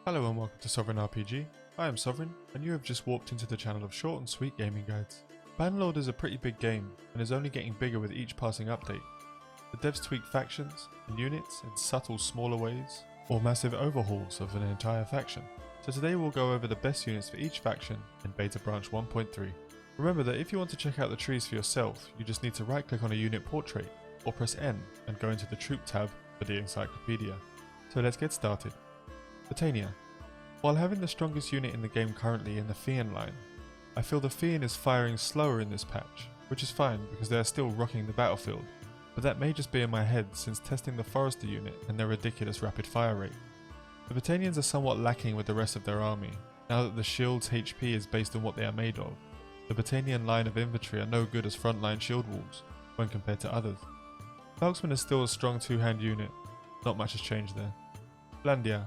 Hello and welcome to Sovereign RPG. I am Sovereign, and you have just walked into the channel of short and sweet gaming guides. Bannerlord is a pretty big game, and is only getting bigger with each passing update. The devs tweak factions and units in subtle smaller ways, or massive overhauls of an entire faction. So today we'll go over the best units for each faction in Beta Branch 1.3. Remember that if you want to check out the trees for yourself, you just need to right click on a unit portrait, or press N and go into the Troop tab for the encyclopedia. So let's get started. Britannia. While having the strongest unit in the game currently in the Fiend line, I feel the Fiend is firing slower in this patch, which is fine because they are still rocking the battlefield, but that may just be in my head since testing the Forester unit and their ridiculous rapid fire rate. The Britannians are somewhat lacking with the rest of their army, now that the shield's HP is based on what they are made of. The Britannian line of infantry are no good as frontline shield walls when compared to others. Falksman is still a strong two-hand unit, not much has changed there. Blandia.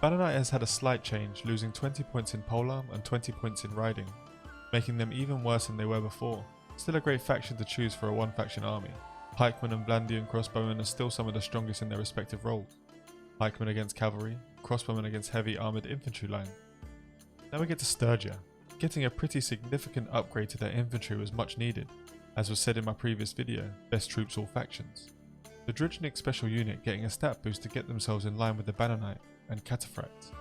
Bannerlord has had a slight change, losing 20 points in polearm and 20 points in riding, making them even worse than they were before. Still a great faction to choose for a one-faction army. Pikemen and Blandian crossbowmen are still some of the strongest in their respective roles. Pikemen against cavalry, crossbowmen against heavy armoured infantry line. Now we get to Sturgia. Getting a pretty significant upgrade to their infantry was much needed, as was said in my previous video, best troops all factions. The Drudgenik special unit getting a stat boost to get themselves in line with the Bannerlord and Cataphracts.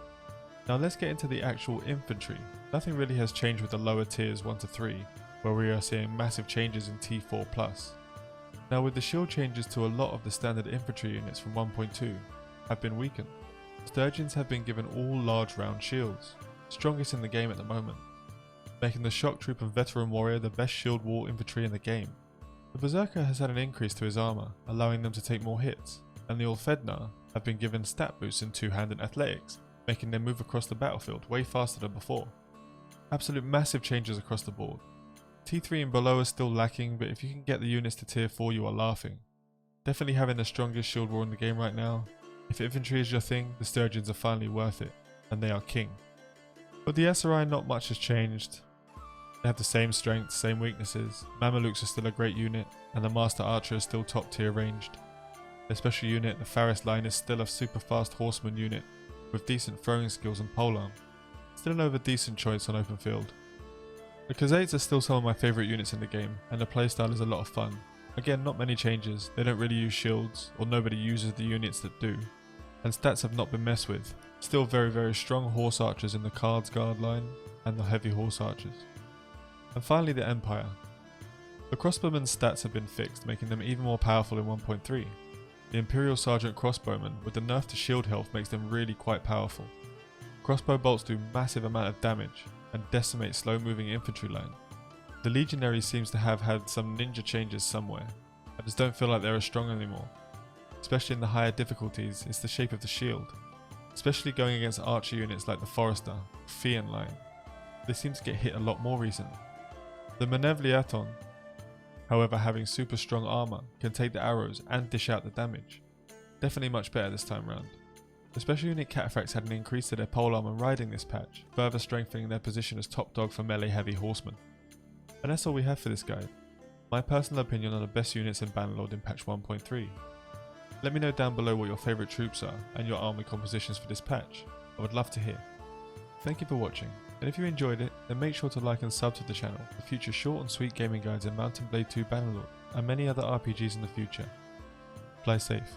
Now let's get into the actual infantry. Nothing really has changed with the lower tiers 1 to 3, where we are seeing massive changes in T4+. Now with the shield changes to a lot of the standard infantry units from 1.2 have been weakened. Sturgeons have been given all large round shields, strongest in the game at the moment, making the Shock Troop and Veteran Warrior the best shield wall infantry in the game. The Berserker has had an increase to his armour, allowing them to take more hits, and the Ulfednar have been given stat boosts in two-handed athletics, making them move across the battlefield way faster than before. Absolute massive changes across the board. T3 and below are still lacking, but if you can get the units to tier 4 you are laughing. Definitely having the strongest shield wall in the game right now. If infantry is your thing, the Sturgeons are finally worth it, and they are king. But the SRI not much has changed. They have the same strengths, same weaknesses. Mamelukes are still a great unit, and the Master Archer is still top tier ranged. Their special unit, the Faris line, is still a super fast horseman unit with decent throwing skills and polearm. Still another decent choice on open field. The Khazaits are still some of my favourite units in the game, and the playstyle is a lot of fun. Again, not many changes, they don't really use shields, or nobody uses the units that do, and stats have not been messed with. Still very strong horse archers in the Cards Guard line, and the heavy horse archers. And finally the Empire. The crossbowmen's stats have been fixed, making them even more powerful in 1.3. The Imperial Sergeant crossbowmen with the nerf to shield health makes them really quite powerful. Crossbow bolts do massive amount of damage and decimate slow moving infantry line. The Legionary seems to have had some ninja changes somewhere. I just don't feel like they're as strong anymore. Especially in the higher difficulties, it's the shape of the shield. Especially going against archer units like the Forester, Fiend line. They seem to get hit a lot more recently. The Manevliaton, however, having super strong armour, can take the arrows and dish out the damage. Definitely much better this time round. The special unit Cataphracts had an increase to their polearm and riding this patch, further strengthening their position as top dog for melee heavy horsemen. And that's all we have for this guide. My personal opinion on the best units in Bannerlord in patch 1.3. Let me know down below what your favourite troops are and your army compositions for this patch. I would love to hear. Thank you for watching, and if you enjoyed it, then make sure to like and sub to the channel for future short and sweet gaming guides in Mount & Blade 2 Bannerlord and many other RPGs in the future. Fly safe.